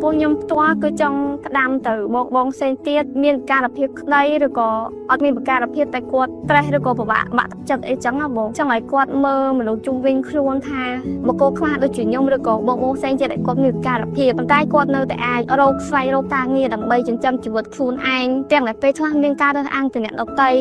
ពួកខ្ញុំផ្ទាល់គឺចង់ក្តាំទៅបងផ្សេងទៀតមានការភាពក្តីឬក៏អត់មានការភាពតែគាត់ត្រេះឬក៏ពិបាកទឹកចិត្តអីចឹងណាបងចង់ឲ្យគាត់មើលមនុស្សជុំវិញខ្លួនថាបកគោខ្លះដូចជាខ្ញុំឬក៏បងផ្សេងទៀតឲ្យគាត់មានការភាពប៉ុន្តែគាត់នៅតែអាចរកស្វែងរកការងារដើម្បីចិញ្ចឹមជីវិតខ្លួនឯងទាំងតែពេលខ្លះមានការរើសអើងពីអ្នកដទៃ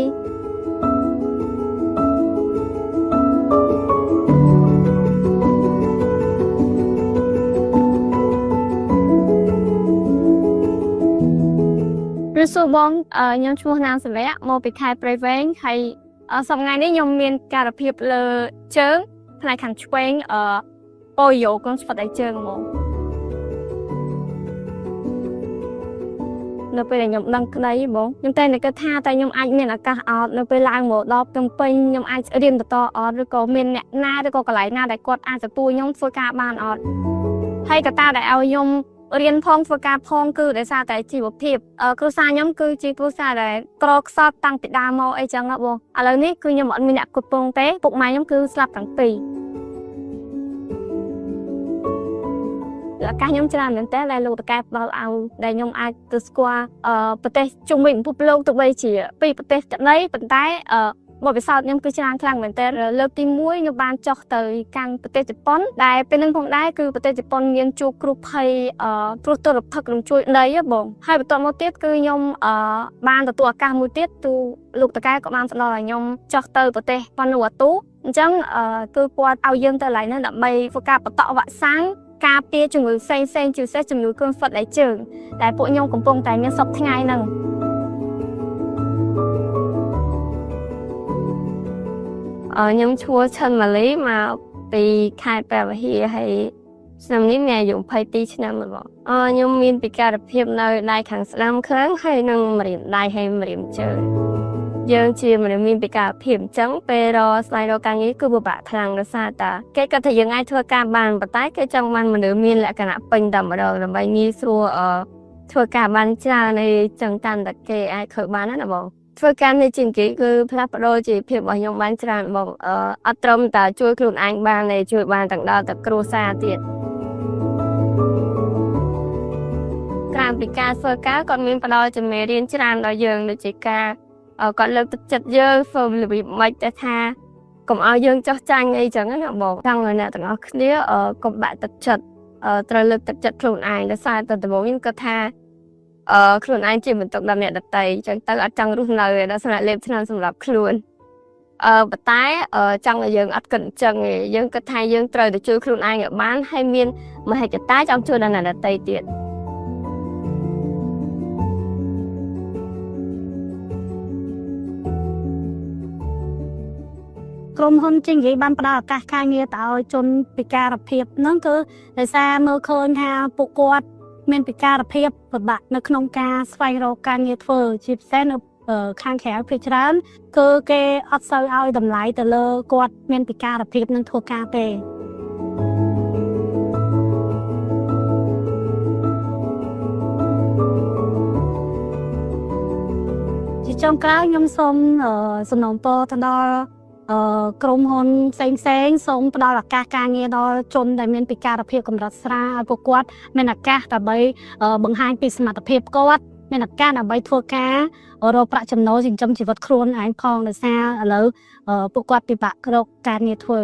ឬសួរបងខ្ញុំឈ្មោះណាងសវៈមកពីខេត្តព្រៃវែងហើយសប្តាហ៍នេះខ្ញុំមានការភាពលើជើងផ្នែកខាងឆ្វេងប៉ូយ៉ូក្នុងស្វិតដៃជើងហ្មងនៅពេលដែលខ្ញុំដឹងក្តីបងខ្ញុំតែគិតថាតែខ្ញុំអាចមានឱកាសអត់នៅពេលឡើងមកដល់ភ្នំពេញខ្ញុំអាចរៀនបន្តអត់ឬក៏មានអ្នកណាឬក៏កន្លែងណាដែលគាត់អាចទទួលខ្ញុំធ្វើការបានអត់ហើយកត្តាដែលឲ្យខ្ញុំរៀនផងធ្វើការផងគឺដោយសារតែជីវភាពគ្រួសារខ្ញុំគឺជាគ្រួសារដែលក្រខ្សត់តាំងពីដើមមកអីចឹងណាបងឥឡូវនេះគឺខ្ញុំអត់មានអ្នកគ្រប់គ្រងទេពុកម៉ែខ្ញុំគឺស្លាប់ទាំងពីរឱកាសខ្ញុំច្រើនមែនតើដែលលោកតកែផ្ដល់ឲ្យដែលខ្ញុំអាចទៅស្គាល់ប្រទេសជុំវិញពិភពលោកទោះបីជាពីប្រទេសក្តីប៉ុន្តែបទពិសោធន៍ខ្ញុំគឺច្រើនខ្លាំងមែនតើលើកទី1ខ្ញុំបានចុះទៅកាន់ប្រទេសជប៉ុនដែលពេលនឹងផងដែរគឺប្រទេសជប៉ុនមានជួបគ្រោះភ័យគ្រោះទុរភិក្សរំជួយដីបងហើយបន្តមកទៀតគឺខ្ញុំបានទទួលឱកាសមួយទៀតទូលោកតកែក៏បានផ្ដល់ឲ្យខ្ញុំចុះទៅប្រទេសវ៉ានូអាទូអញ្ចឹងគឺគាត់ឲ្យយើងទៅកន្លែងហ្នឹងដើម្បីធ្វើការបន្តវ៉ាក់សាំងការពារជំងឺផ្សេងជាពិសេសជំងឺគ្រុនហ្វិតដៃជើងដែលពួកខ្ញុំកំពុងតែមានសពថ្ងៃហ្នឹងខ្ញុំឈ្មោះឆិនម៉ាលីមកពីខេត្តព្រះវិហារហើយឆ្នាំនេះមានអាយុ22ឆ្នាំមកបងខ្ញុំមានពិការភាពនៅដៃខាងស្ដាំខ្លាំងហើយនឹងម្រាមដៃហើយម្រាមជើងយើងជាមនុស្សមានពិការភាពអញ្ចឹងពេលរកស្វែងរកការងារគឺពិបាកខ្លាំងដោយសារតែគេគាត់ថាយើងអាចធ្វើការបានប៉ុន្តែគេចង់បានមនុស្សមានលក្ខណៈពេញតែម្ដងដើម្បីងាយស្រួលធ្វើការបានច្រើនហើយចឹងតាមតែគេអាចធ្វើបានណាបងធ្វើការនេះជាងគេគឺផ្លាស់ប្ដូរជីវភាពរបស់ខ្ញុំបានច្រើនបងអត់ត្រឹមតែជួយខ្លួនឯងបានទេជួយបានទាំងដល់តែគ្រួសារទៀតក្រៅពីការធ្វើការគាត់មានផ្ដល់ជំនាញរៀនច្រើនដល់យើងដូចជាការគាត់លើកទឹកចិត្តយើងធ្វើរបៀបម៉េចតែថាកុំឲ្យយើងចោះចាញ់អីចឹងណាបងចង់ឲ្យអ្នកទាំងអស់គ្នាកុំបាក់ទឹកចិត្តត្រូវលើកទឹកចិត្តខ្លួនឯងដោយសារតែដំបូងខ្ញុំគាត់ថាខ្លួនឯងជាបន្ទុកដល់អ្នកដទៃអញ្ចឹងទៅអត់ចង់រស់នៅដល់សម្រាប់លេបឆ្នាំសម្រាប់ខ្លួនប៉ុន្តែចង់ឲ្យយើងអត់គិតអញ្ចឹងទេយើងគិតថាយើងត្រូវតែជួយខ្លួនឯងឲ្យបានហើយមានមហិច្ឆតាចង់ជួយដល់អ្នកដទៃទៀតក្រុមហ៊ុនជាងនិយាយបានផ្ដល់ឱកាសការងារទៅឲ្យជនពិការភាពហ្នឹងគឺដោយសារមើលឃើញថាពួកគាត់មានពិការភាពពិបាកនៅក្នុងការស្វែងរកការងារធ្វើជាពិសេសនៅខាងក្រៅភាគច្រើនគឺគេអត់សូវឲ្យតម្លៃទៅលើគាត់មានពិការភាពនឹងធ្វើការទេជាចុងក្រោយខ្ញុំសូមសំណូមពរទៅដល់ក្រុមហ៊ុនផ្សេងសូមផ្ដល់ឱកាសការងារដល់ជនដែលមានពិការភាពកម្រិតស្រាលឲ្យពួកគាត់មានឱកាសដើម្បីបង្ហាញពីសមត្ថភាពគាត់មានឱកាសដើម្បីធ្វើការរកប្រាក់ចំណូលចិញ្ចឹមជីវិតខ្លួនឯងផងដោយសារឥឡូវពួកគាត់ពិបាករកការងារធ្វើ